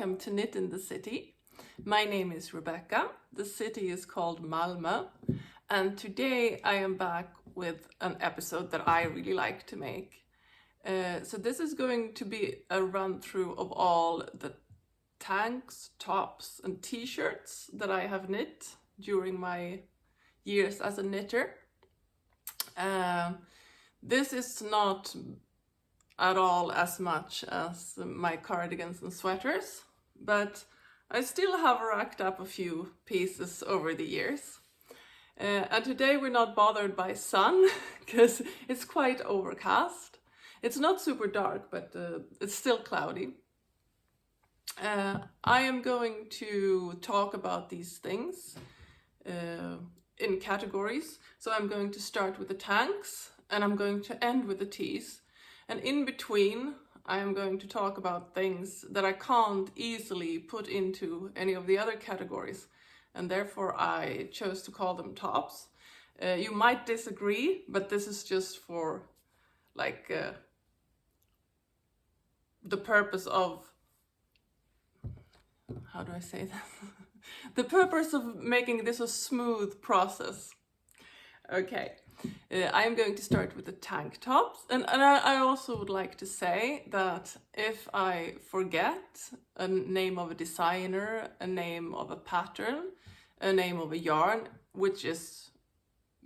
welcome to Knit in the City. My name is Rebecca. The city is called Malmö, and today I am back with an episode that I really like to make. So this is going to be a run through of all the tanks, tops and t-shirts that I have knit during my years as a knitter. This is not at all as much as my cardigans and sweaters, but I still have racked up a few pieces over the years. And today we're not bothered by sun because it's quite overcast. It's not super dark, but it's still cloudy. I am going to talk about these things in categories. So I'm going to start with the tanks and I'm going to end with the tees. And in between, I am going to talk about things that I can't easily put into any of the other categories. And therefore I chose to call them tops. You might disagree, but this is just for like the purpose of, how do I say that? The purpose of making this a smooth process. Okay, I am going to start with the tank tops. And I also would like to say that if I forget a name of a designer, a name of a pattern, a name of a yarn, which is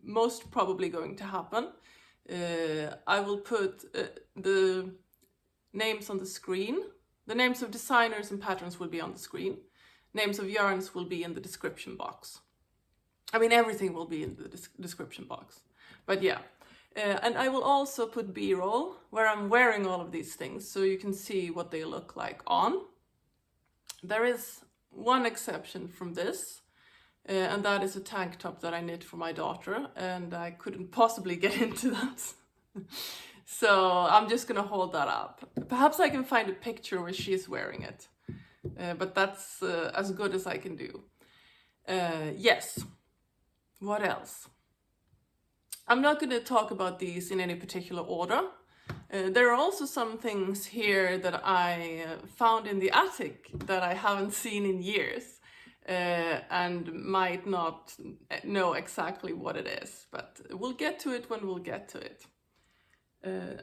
most probably going to happen, I will put the names on the screen. The names of designers and patterns will be on the screen. Names of yarns will be in the description box. I mean, everything will be in the description box. But yeah, and I will also put B-roll where I'm wearing all of these things so you can see what they look like on. There is one exception from this, and that is a tank top that I knit for my daughter, and I couldn't possibly get into that. So I'm just gonna hold that up. Perhaps I can find a picture where she's wearing it, but that's as good as I can do. Yes, what else? I'm not gonna talk about these in any particular order. There are also some things here that I found in the attic that I haven't seen in years and might not know exactly what it is, but we'll get to it when we'll get to it.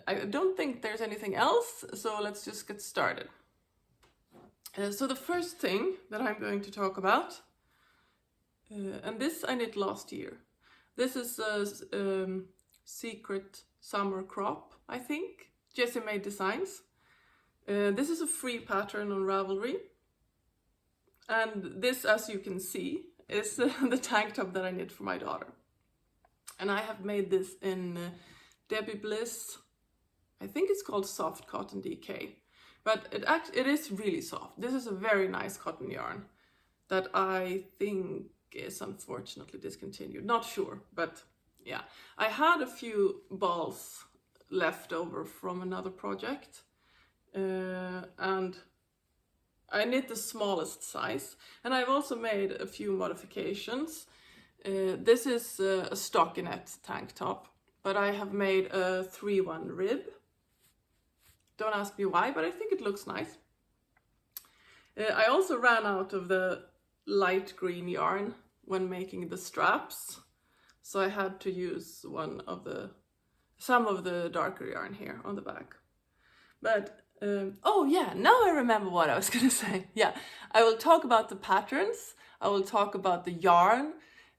I don't think there's anything else, so let's just get started. So the first thing that I'm going to talk about, and this I knit last year. This is a secret summer crop, I think. Jessie Maede designs. This is a free pattern on Ravelry. And this, as you can see, is the tank top that I knit for my daughter. And I have made this in Debbie Bliss. I think it's called Soft Cotton DK. But it is really soft. This is a very nice cotton yarn that I think is unfortunately discontinued. Not sure, but yeah. I had a few balls left over from another project. And I knit the smallest size. And I've also made a few modifications. This is a stockinette tank top, but I have made a 3-1 rib. Don't ask me why, but I think it looks nice. I also ran out of the light green yarn when making the straps, so I had to use some of the darker yarn here on the back. But oh yeah, now I remember what I was gonna say. Yeah, I will talk about the patterns, I will talk about the yarn,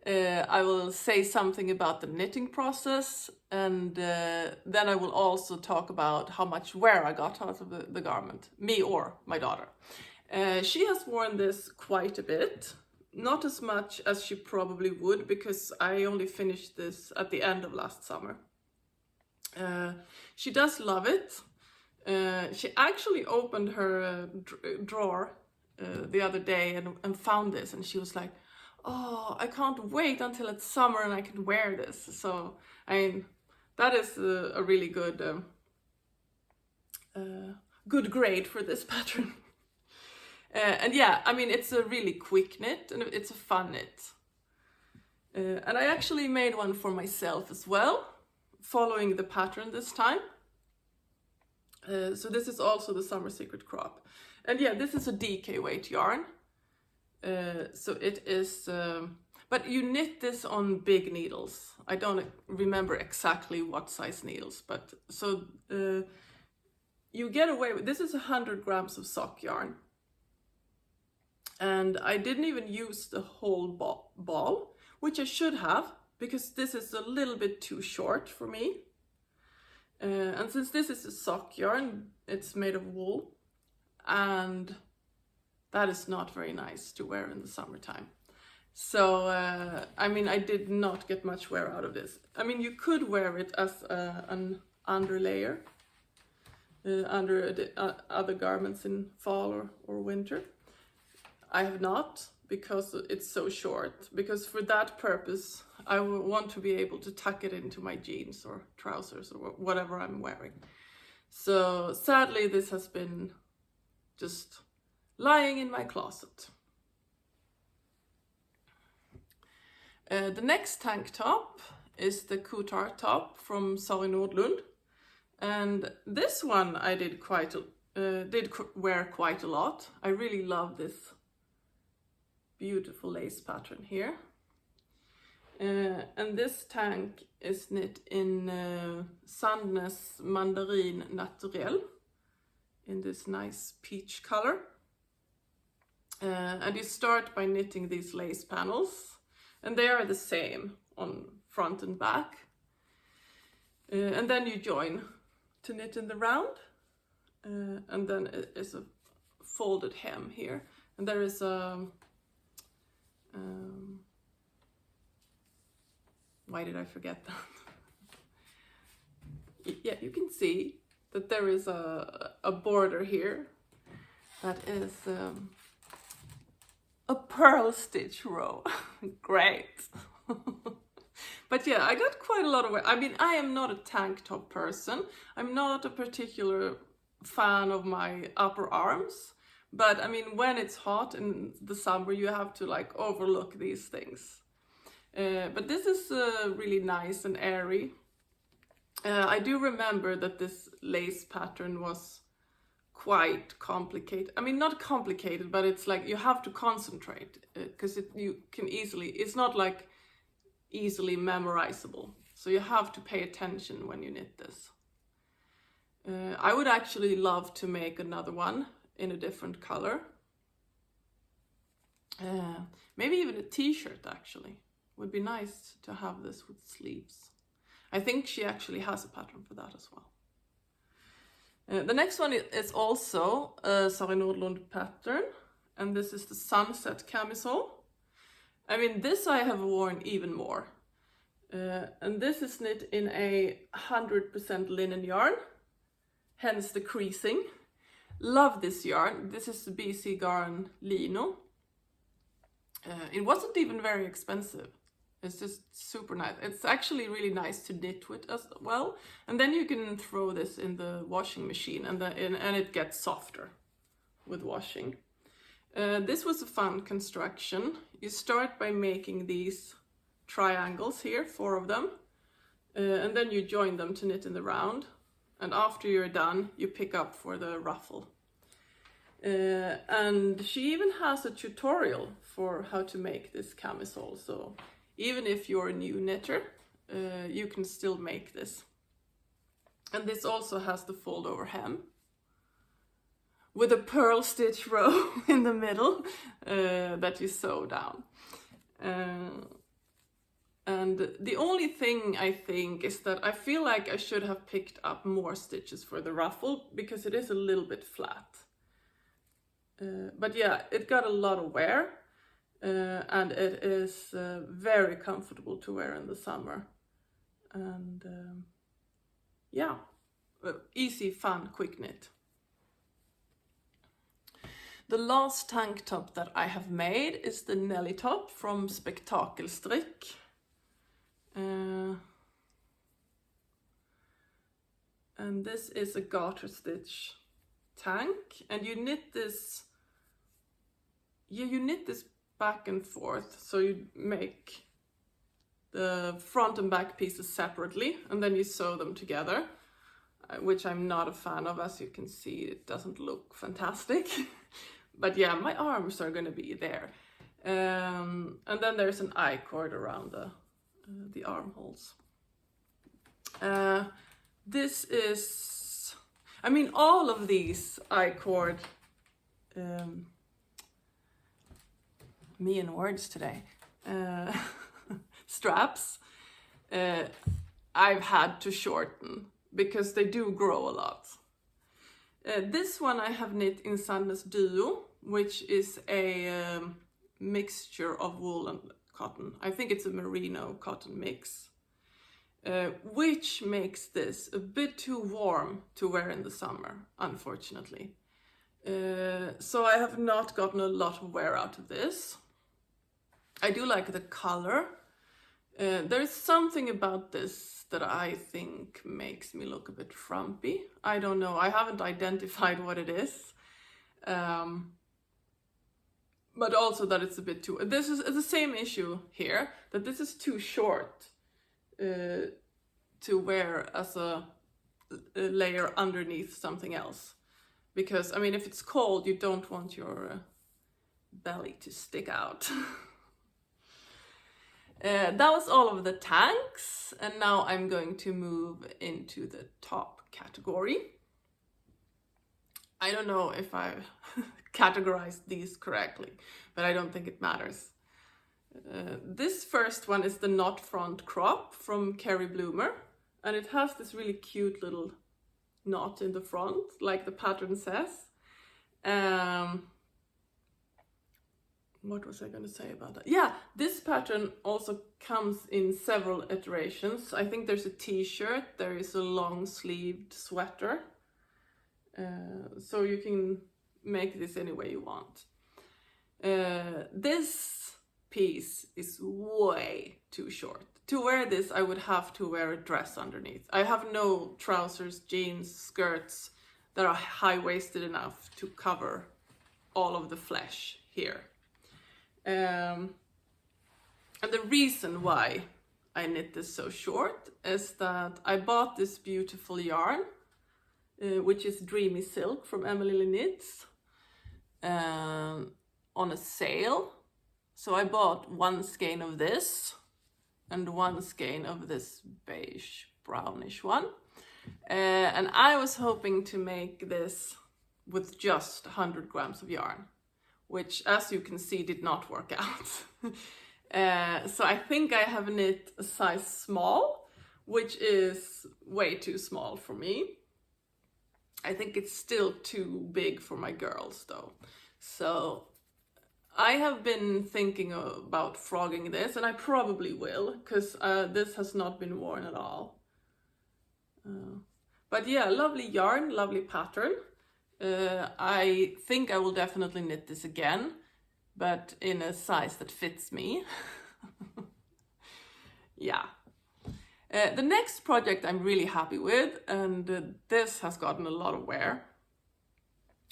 I will say something about the knitting process, and then I will also talk about how much wear I got out of the garment, me or my daughter. She has worn this quite a bit, not as much as she probably would because I only finished this at the end of last summer. She does love it. She actually opened her drawer the other day and found this, and she was like, oh, I can't wait until it's summer and I can wear this. So I mean, that is a really good good grade for this pattern. And yeah, I mean, it's a really quick knit and it's a fun knit. And I actually made one for myself as well, following the pattern this time. So this is also the Summer Secret crop. And yeah, this is a DK weight yarn. So it is, but you knit this on big needles. I don't remember exactly what size needles, but so you get away with, this is 100 grams of sock yarn. And I didn't even use the whole ball, which I should have, because this is a little bit too short for me. And since this is a sock yarn, it's made of wool, and that is not very nice to wear in the summertime. So, I mean, I did not get much wear out of this. I mean, you could wear it as an underlayer under other garments in fall or winter. I have not, because it's so short, because for that purpose, I want to be able to tuck it into my jeans or trousers or whatever I'm wearing. So sadly, this has been just lying in my closet. The next tank top is the Kuutar top from Sari Nordlund. And this one I did wear quite a lot. I really love this beautiful lace pattern here. And this tank is knit in Sandnes Mandarin Naturel in this nice peach color. And you start by knitting these lace panels, and they are the same on front and back. And then you join to knit in the round, and then it is a folded hem here. And there is a why did I forget that? Yeah, you can see that there is a border here that is a pearl stitch row. Great. But yeah, I got quite a lot of wear. I mean, I am not a tank top person. I'm not a particular fan of my upper arms. But I mean, when it's hot in the summer, you have to like overlook these things. But this is really nice and airy. I do remember that this lace pattern was quite complicated. I mean, not complicated, but it's like you have to concentrate, because it's not like easily memorizable. So you have to pay attention when you knit this. I would actually love to make another one in a different color. Maybe even a t-shirt actually. Would be nice to have this with sleeves. I think she actually has a pattern for that as well. The next one is also a Sari Nordlund pattern, and this is the Sunset camisole. I mean, this I have worn even more. And this is knit in a 100% linen yarn, hence the creasing. Love this yarn. This is the BC Garn Lino. It wasn't even very expensive. It's just super nice. It's actually really nice to knit with as well. And then you can throw this in the washing machine and it gets softer with washing. This was a fun construction. You start by making these triangles here, 4 of them. And then you join them to knit in the round. And after you're done, you pick up for the ruffle. And she even has a tutorial for how to make this camisole. So even if you're a new knitter, you can still make this. And this also has the fold over hem with a pearl stitch row in the middle that you sew down. And the only thing I think is that I feel like I should have picked up more stitches for the ruffle because it is a little bit flat. But yeah, it got a lot of wear. And it is very comfortable to wear in the summer. And yeah, easy, fun, quick knit. The last tank top that I have made is the Nellie top from Spektakelstrik. And this is a garter stitch tank, and you knit this. Yeah, you knit this back and forth, so you make the front and back pieces separately, and then you sew them together. which I'm not a fan of. As you can see, it doesn't look fantastic. But yeah, my arms are gonna be there. And then there's an I-cord around the armholes. This is, I mean, all of these I-cord, me and words today, straps, I've had to shorten because they do grow a lot. This one I have knit in Sandnes Duo, which is a mixture of wool and cotton. I think it's a merino cotton mix, which makes this a bit too warm to wear in the summer, unfortunately. So I have not gotten a lot of wear out of this. I do like the color. There's something about this that I think makes me look a bit frumpy. I don't know, I haven't identified what it is. But also that it's a bit too, this is the same issue here, that this is too short to wear as a layer underneath something else. Because, I mean, if it's cold, you don't want your belly to stick out. That was all of the tanks, and now I'm going to move into the top category. I don't know if I categorized these correctly, but I don't think it matters. This first one is the knot front crop from Kerri Blumer, and it has this really cute little knot in the front, like the pattern says. What was I going to say about that? Yeah, this pattern also comes in several iterations. I think there's a t-shirt, there is a long sleeved sweater. So you can make this any way you want. This piece is way too short. To wear this, I would have to wear a dress underneath. I have no trousers, jeans, skirts that are high-waisted enough to cover all of the flesh here. And the reason why I knit this so short is that I bought this beautiful yarn, which is Dreamy Silk from Emililyknits, on a sale. So I bought one skein of this and one skein of this beige brownish one. And I was hoping to make this with just 100 grams of yarn, which, as you can see, did not work out. So I think I have knit a size small, which is way too small for me. I think it's still too big for my girls though. So I have been thinking about frogging this, and I probably will, because this has not been worn at all. But yeah, lovely yarn, lovely pattern. I think I will definitely knit this again, but in a size that fits me. Yeah. The next project I'm really happy with, and this has gotten a lot of wear.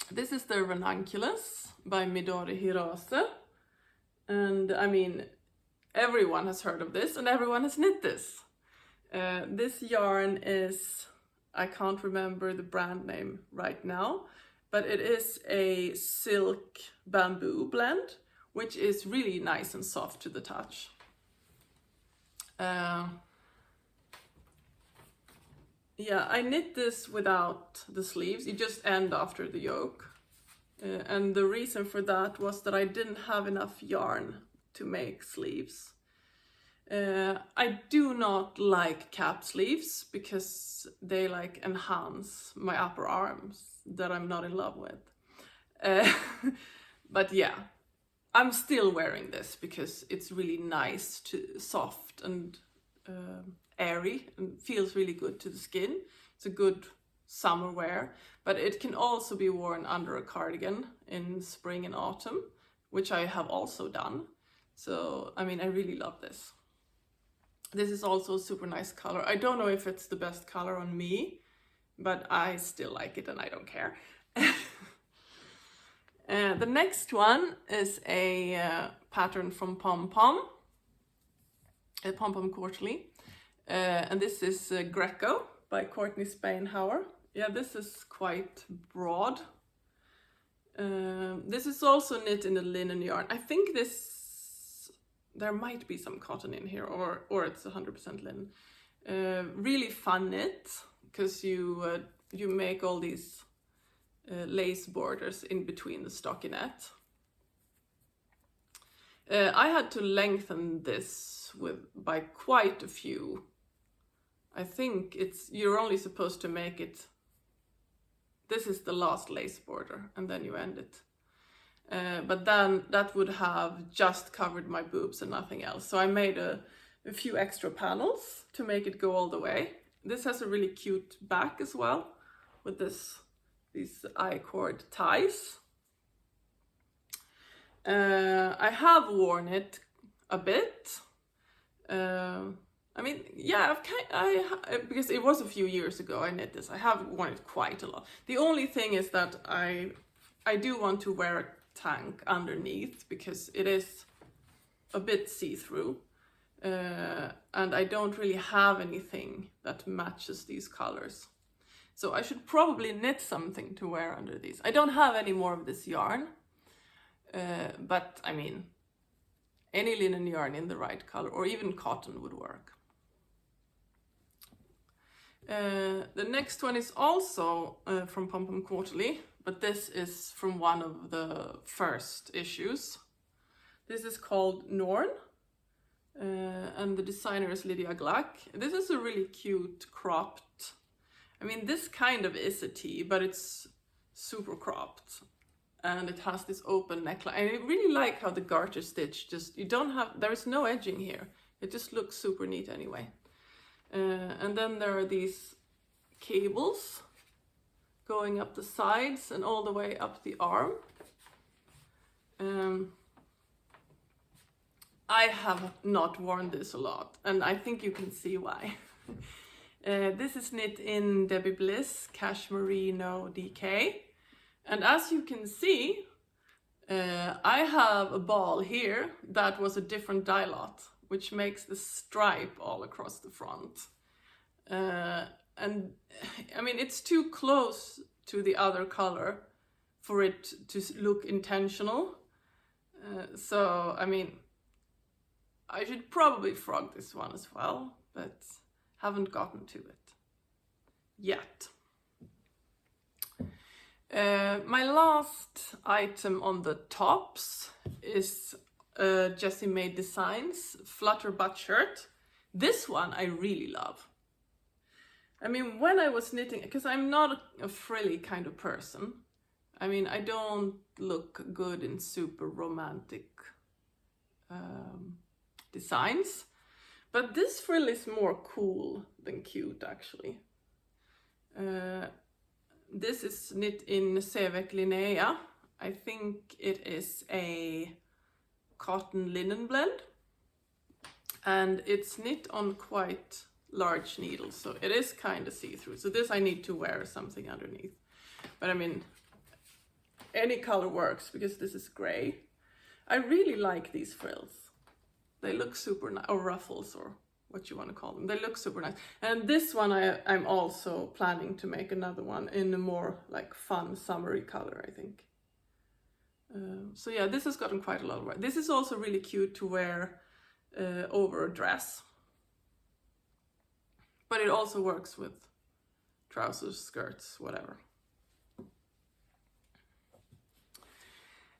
This is the Ranunculus by Midori Hirose. And I mean, everyone has heard of this and everyone has knit this. This yarn is, I can't remember the brand name right now, but it is a silk bamboo blend, which is really nice and soft to the touch. Yeah, I knit this without the sleeves. You just end after the yoke. And the reason for that was that I didn't have enough yarn to make sleeves. I do not like cap sleeves because they like enhance my upper arms that I'm not in love with. But yeah, I'm still wearing this because it's really nice, soft and airy, and feels really good to the skin. It's a good summer wear, but it can also be worn under a cardigan in spring and autumn, which I have also done. So, I mean, I really love this. This is also a super nice color. I don't know if it's the best color on me, but I still like it and I don't care. The next one is a pattern from Pom Pom Courtney. And this is Greco, by Courtney Spainhower. Yeah, this is quite broad. This is also knit in a linen yarn. I think there might be some cotton in here, or it's 100% linen. Really fun knit, because you make all these lace borders in between the stockinette. I had to lengthen this by quite a few. I think you're only supposed to make it. This is the last lace border, and then you end it. But then that would have just covered my boobs and nothing else. So I made a few extra panels to make it go all the way. This has a really cute back as well, with these I-cord ties. I have worn it a bit. I mean, yeah, because it was a few years ago I knit this. I have worn it quite a lot. The only thing is that I do want to wear a tank underneath, because it is a bit see-through. And I don't really have anything that matches these colors. So I should probably knit something to wear under these. I don't have any more of this yarn. But I mean, any linen yarn in the right color, or even cotton, would work. The next one is also from Pom Pom Quarterly, but this is from one of the first issues. This is called Norn, and the designer is Lydia Gluck. This is a really cute cropped. I mean, this kind of is a tee, but it's super cropped. And it has this open neckline. I really like how the garter stitch there is no edging here. It just looks super neat anyway. And then there are these cables going up the sides and all the way up the arm. I have not worn this a lot, and I think you can see why. This is knit in Debbie Bliss Cashmerino DK. And as you can see, I have a ball here that was a different dye lot, which makes the stripe all across the front. And I mean, it's too close to the other color for it to look intentional. So, I mean, I should probably frog this one as well, but haven't gotten to it yet. My last item on the tops is Jessie Maede Designs Flutter butt shirt. This one I really love. I mean, when I was knitting, because I'm not a frilly kind of person. I mean, I don't look good in super romantic designs, but this frill is more cool than cute, actually. This is knit in CEWEC Linea. I think it is a cotton linen blend, and it's knit on quite large needles, so it is kind of see-through. So this I need to wear something underneath, but I mean, any color works, because this is gray. I really like these frills. They look super nice, or ruffles, or what you want to call them. They look super nice. And this one I'm also planning to make another one in a more like fun summery color, I think. So yeah, this has gotten quite a lot of wear. This is also really cute to wear over a dress. But it also works with trousers, skirts, whatever.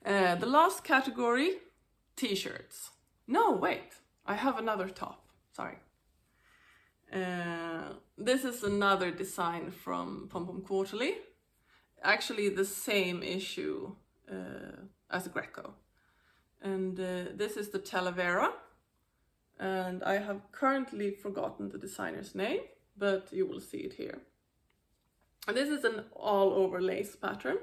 The last category, t-shirts. No, wait, I have another top, sorry. This is another design from Pom Pom Quarterly. Actually the same issue as Greco. And this is the Talavera. And I have currently forgotten the designer's name, but you will see it here. And this is an all-over lace pattern,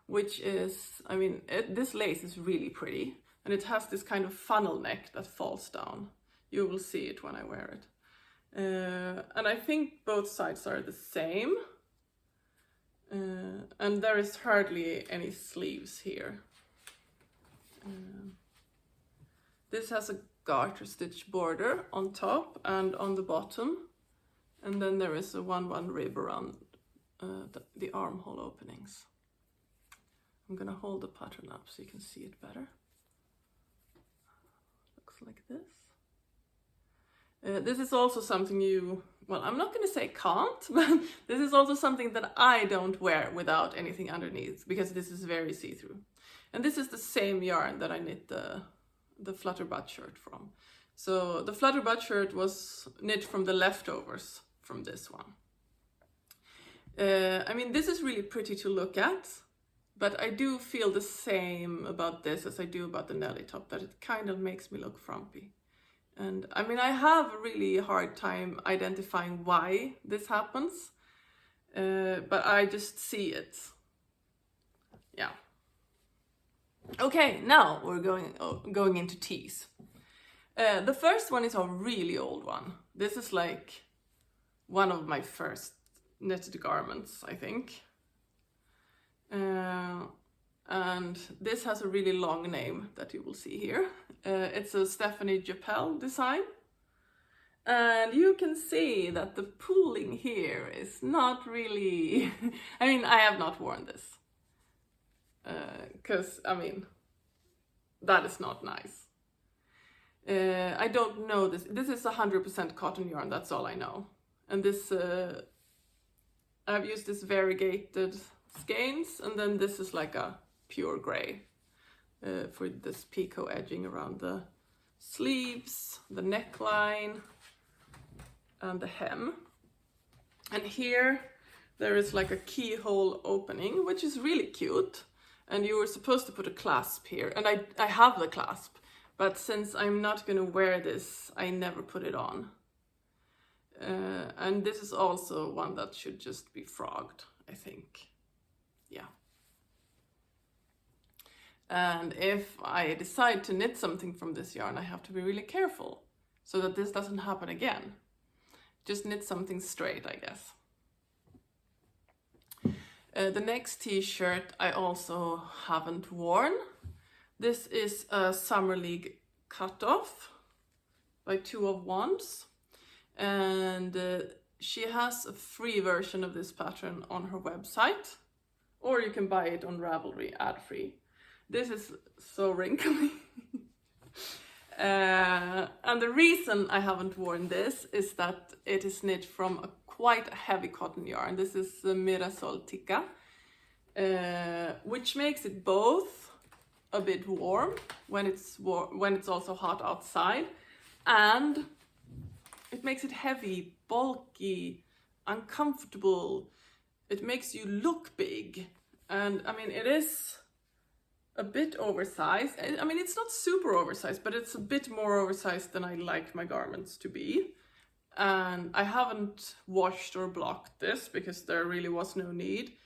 which is, I mean, this lace is really pretty. And it has this kind of funnel neck that falls down. You will see it when I wear it. And I think both sides are the same. And there is hardly any sleeves here. This has a garter stitch border on top, and on the bottom And then there is a 1-1 rib around the armhole openings. I'm gonna hold the pattern up so you can see it better. Looks like this. This is also something you, well, I'm not gonna say can't, but this is also something that I don't wear without anything underneath, because this is very see-through. And this is the same yarn that I knit the Flutter butt shirt from. So the Flutter butt shirt was knit from the leftovers from this one. I mean, this is really pretty to look at, but I do feel the same about this as I do about the Nellie top, that it kind of makes me look frumpy. And I mean, I have a really hard time identifying why this happens, but I just see it. Yeah. Okay, now we're going into tees. The first one is a really old one. This is like one of my first knitted garments, I think. And this has a really long name that you will see here. It's a Stephanie Japel design. And you can see that the pooling here is not really... I mean, I have not worn this. Because, I mean, that is not nice. I don't know this. This is 100% cotton yarn, that's all I know. And this, I've used this variegated skeins, and then this is like a pure gray for this picot edging around the sleeves, the neckline, and the hem. And here there is like a keyhole opening, which is really cute. And you were supposed to put a clasp here, and I have the clasp, but since I'm not gonna wear this, I never put it on. And this is also one that should just be frogged, I think. Yeah. And if I decide to knit something from this yarn, I have to be really careful so that this doesn't happen again. Just knit something straight, I guess. The next t-shirt I also haven't worn. This is a Summer League cutoff by 2 of Wands. And she has a free version of this pattern on her website, or you can buy it on Ravelry ad-free. This is so wrinkly. And the reason I haven't worn this is that it is knit from a quite heavy cotton yarn. This is the Mirasol T, which makes it both a bit warm when it's also hot outside, and it makes it heavy, bulky, uncomfortable. It makes you look big. And I mean, it is a bit oversized. I mean, it's not super oversized, but it's a bit more oversized than I like my garments to be. And I haven't washed or blocked this because there really was no need.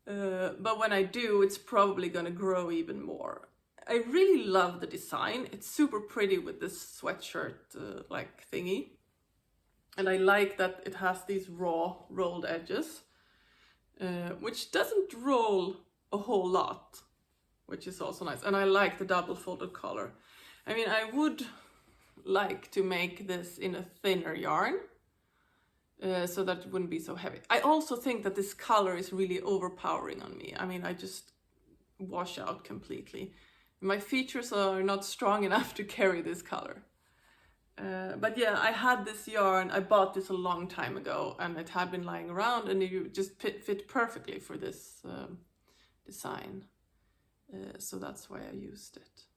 But when I do, it's probably gonna grow even more. I really love the design. It's super pretty with this sweatshirt like thingy. And I like that it has these raw rolled edges, which doesn't roll a whole lot, which is also nice. And I like the double folded collar. I mean, I would like to make this in a thinner yarn so that it wouldn't be so heavy. I also think that this color is really overpowering on me. I mean, I just wash out completely. My features are not strong enough to carry this color. But yeah, I had this yarn, I bought this a long time ago, and it had been lying around, and it just fit perfectly for this design. So that's why I used it.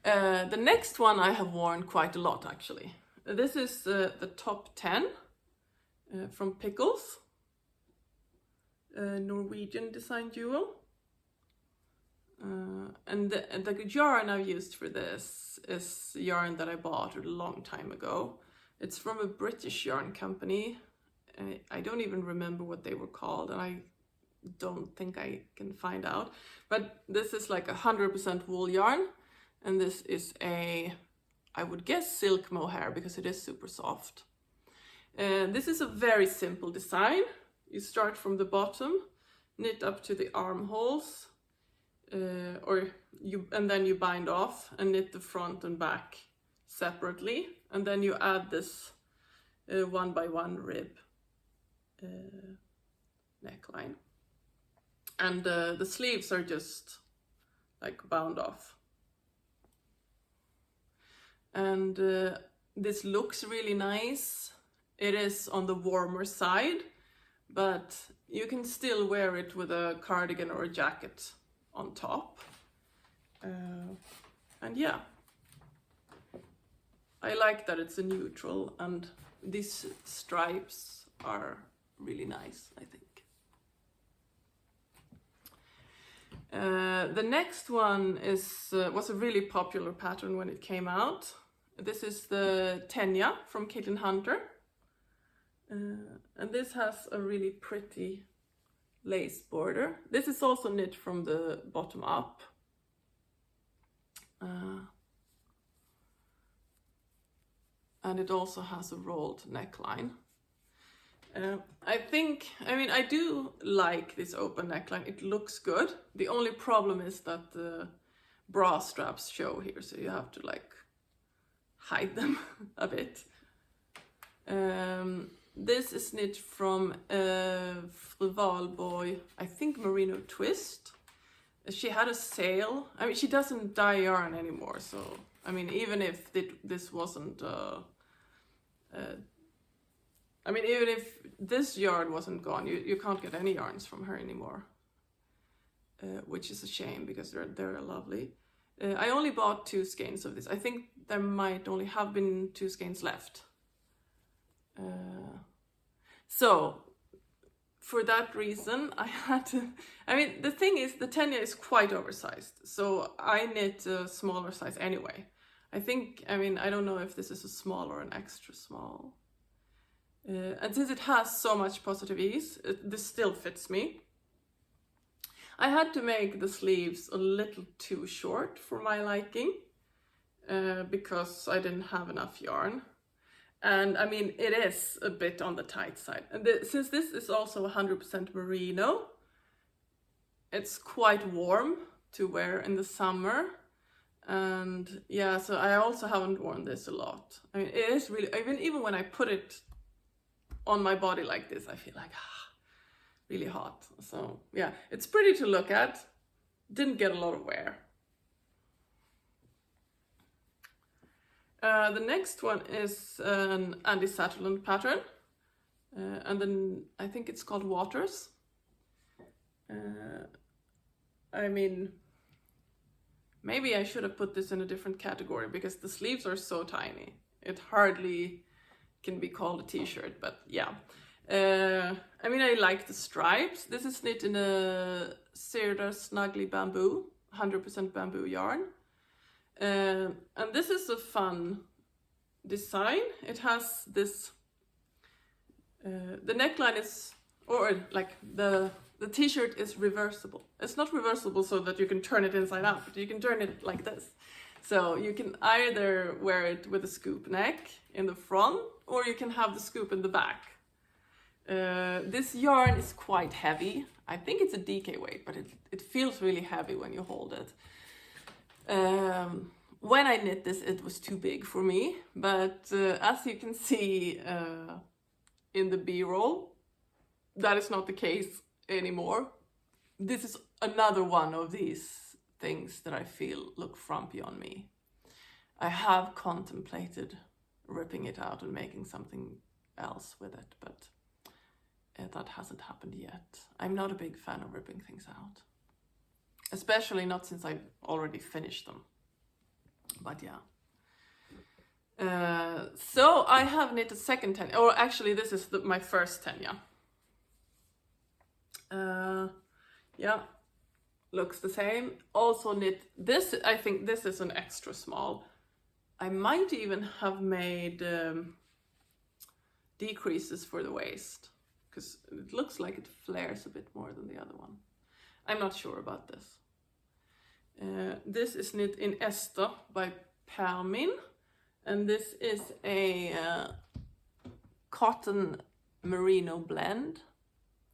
The next one I have worn quite a lot, actually. This is the top 10 from Pickles, a Norwegian design duo. And the yarn I've used for this is yarn that I bought a long time ago. It's from a British yarn company. I don't even remember what they were called, and I don't think I can find out. But this is like 100% wool yarn, and this is a, I would guess, silk mohair because it is super soft. This is a very simple design. You start from the bottom, knit up to the armholes, and then you bind off and knit the front and back separately, and then you add this 1x1 rib neckline. And the sleeves are just like bound off. And this looks really nice. It is on the warmer side, but you can still wear it with a cardigan or a jacket on top. And yeah, I like that it's a neutral, and these stripes are really nice, I think. The next one was a really popular pattern when it came out. This is the Tegna from Kitten Hunter. And this has a really pretty lace border. This is also knit from the bottom up. And it also has a rolled neckline. I do like this open neckline. It looks good. The only problem is that the bra straps show here, so you have to like hide them a bit. This is knit from Fru Valborg, I think merino twist. She had a sale. I mean, she doesn't dye yarn anymore, so I mean, even if this wasn't even if this yarn wasn't gone, you can't get any yarns from her anymore, which is a shame because they're lovely. I only bought 2 skeins of this. I think there might only have been 2 skeins left. So for that reason, I had to. I mean, the thing is, the Tegna is quite oversized, so I knit a smaller size anyway. I don't know if this is a small or an extra small. And since it has so much positive ease, this still fits me. I had to make the sleeves a little too short for my liking, because I didn't have enough yarn. And I mean, it is a bit on the tight side. And since this is also 100% merino, it's quite warm to wear in the summer. And yeah, so I also haven't worn this a lot. I mean, it is really, even when I put it on my body like this, I feel like really hot. So yeah, it's pretty to look at. Didn't get a lot of wear. The next one is an Andie pattern, and then I think it's called Waters. I mean, maybe I should have put this in a different category because the sleeves are so tiny. It hardly can be called a t-shirt, but yeah. I mean, I like the stripes. This is knit in a Cedar Snuggly bamboo, 100% bamboo yarn. And this is a fun design. It has this, the neckline is, or like the t-shirt is reversible. It's not reversible so that you can turn it inside out, but you can turn it like this. So you can either wear it with a scoop neck in the front, or you can have the scoop in the back. This yarn is quite heavy. I think it's a DK weight, but it feels really heavy when you hold it. When I knit this, it was too big for me, but as you can see in the B-roll, that is not the case anymore. This is another one of these things that I feel look frumpy on me. I have contemplated ripping it out and making something else with it, but that hasn't happened yet. I'm not a big fan of ripping things out, especially not since I've already finished them. But yeah. So I have knit a second Tegna, or actually this is my first Tegna. Yeah, looks the same. Also knit this. I think this is an extra small. I might even have made decreases for the waist, because it looks like it flares a bit more than the other one. I'm not sure about this. This is knit in Ester by Permin, and this is a cotton merino blend,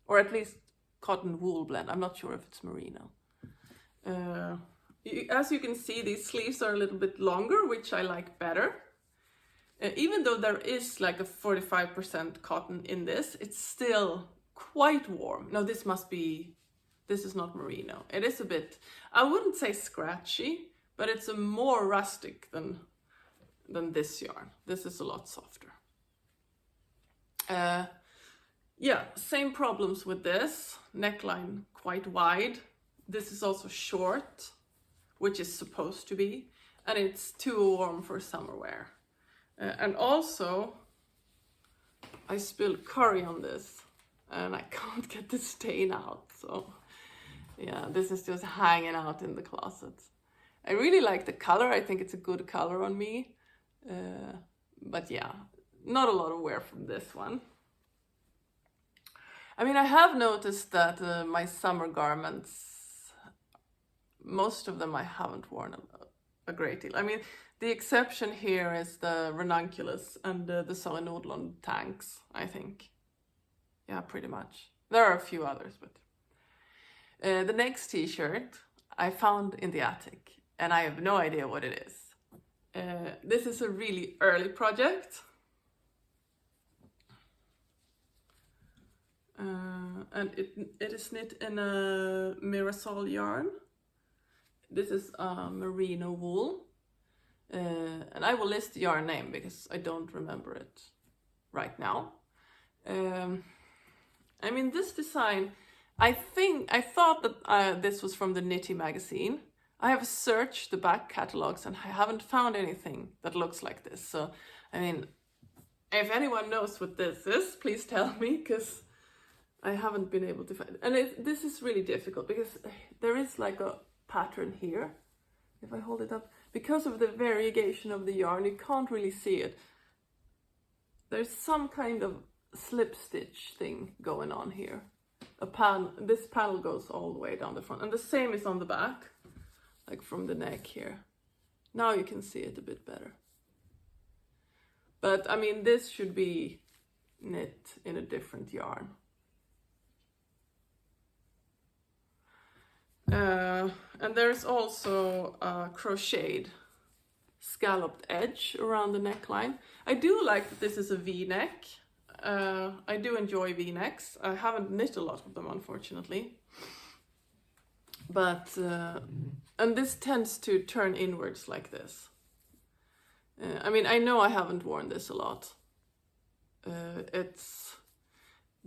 or at least cotton wool blend. I'm not sure if it's merino. As you can see, these sleeves are a little bit longer, which I like better. Even though there is like a 45% cotton in this, it's still quite warm. No, this is not merino. It is a bit, I wouldn't say scratchy, but it's a more rustic than this yarn. This is a lot softer. Yeah, same problems with this. Neckline quite wide. This is also short, which is supposed to be, and it's too warm for summer wear. And also, I spilled curry on this, and I can't get the stain out. So, yeah, this is just hanging out in the closet. I really like the color. I think it's a good color on me. But yeah, not a lot of wear from this one. I mean, I have noticed that my summer garments, most of them I haven't worn a great deal. I mean, the exception here is the Ranunculus and the Sari Nordlund tanks, I think. Yeah, pretty much. There are a few others, but... the next t-shirt I found in the attic, and I have no idea what it is. This is a really early project. And it is knit in a Mirasol yarn. This is merino wool. And I will list the yarn name because I don't remember it right now. I mean, this design, I thought that this was from the Knitty magazine. I have searched the back catalogs and I haven't found anything that looks like this. So, I mean, if anyone knows what this is, please tell me, because I haven't been able to find it. And this is really difficult because there is like a pattern here. If I hold it up, because of the variegation of the yarn, you can't really see it. There's some kind of slip stitch thing going on here. This panel goes all the way down the front, and the same is on the back, like from the neck here. Now you can see it a bit better. But I mean, this should be knit in a different yarn. And there's also a crocheted scalloped edge around the neckline. I do like that this is a V-neck. I do enjoy V-necks. I haven't knit a lot of them, unfortunately. But, and this tends to turn inwards like this. I mean, I know I haven't worn this a lot. This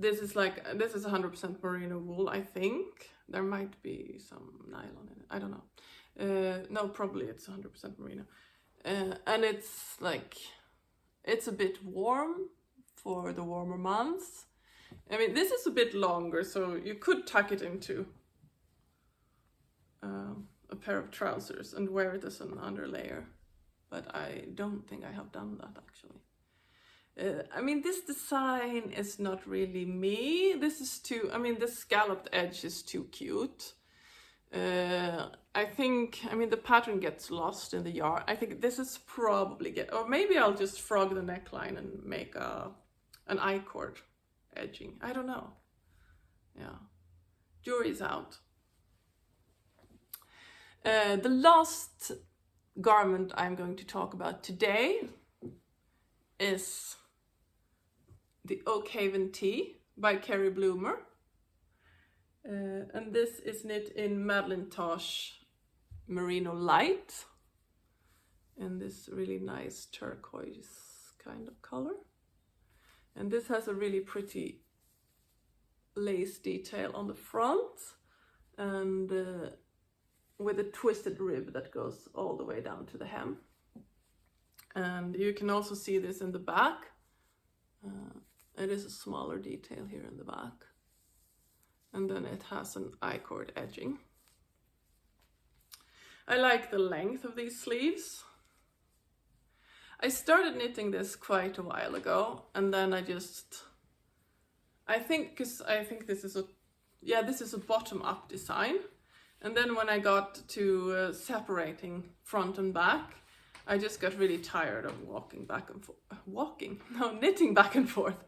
is 100% merino wool, I think. There might be some nylon in it, I don't know. No, probably it's 100% merino. And it's like, it's a bit warm for the warmer months. I mean, this is a bit longer, so you could tuck it into a pair of trousers and wear it as an underlayer. But I don't think I have done that, actually. I mean, this design is not really me. This is too, I mean, the scalloped edge is too cute. I think, I mean, the pattern gets lost in the yarn. I think this is probably, or maybe I'll just frog the neckline and make an I-cord edging. I don't know. Yeah. Jury's out. The last garment I'm going to talk about today is the Oak Haven Tee by Kerri Blumer. And this is knit in Madelinetosh Merino Light in this really nice turquoise kind of color. And this has a really pretty lace detail on the front and with a twisted rib that goes all the way down to the hem. And you can also see this in the back. It is a smaller detail here in the back. And then it has an I-cord edging. I like the length of these sleeves. I started knitting this quite a while ago, and then I think this is a bottom-up design. And then when I got to separating front and back, I just got really tired of knitting back and forth.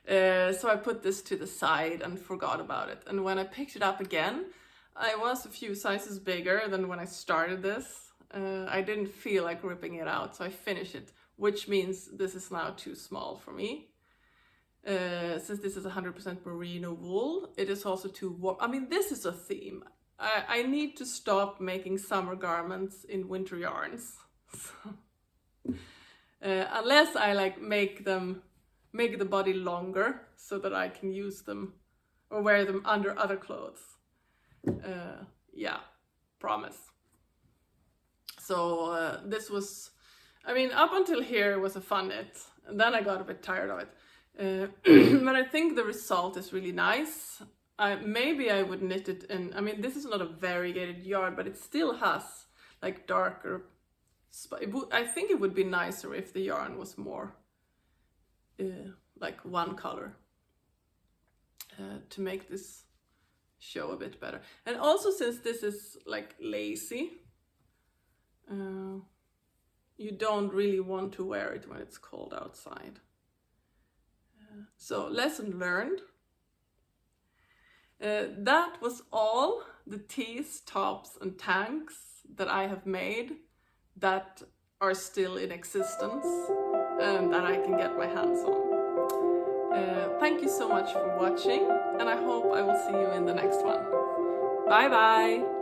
So I put this to the side and forgot about it. And when I picked it up again, I was a few sizes bigger than when I started this. I didn't feel like ripping it out, so I finished it, which means this is now too small for me. Since this is 100% merino wool, it is also too warm. I mean, this is a theme. I need to stop making summer garments in winter yarns. Unless I like make the body longer so that I can use them or wear them under other clothes. Yeah, promise. So this was, I mean, up until here it was a fun knit, and then I got a bit tired of it. But I think the result is really nice. Maybe I would knit it in, I mean, this is not a variegated yarn, but it still has like darker, I think it would be nicer if the yarn was more like one color to make this show a bit better. And also, since this is like lacy, you don't really want to wear it when it's cold outside. So lesson learned. That was all the tees, tops and tanks that I have made that are still in existence and that I can get my hands on. Thank you so much for watching, and I hope I will see you in the next one. Bye bye!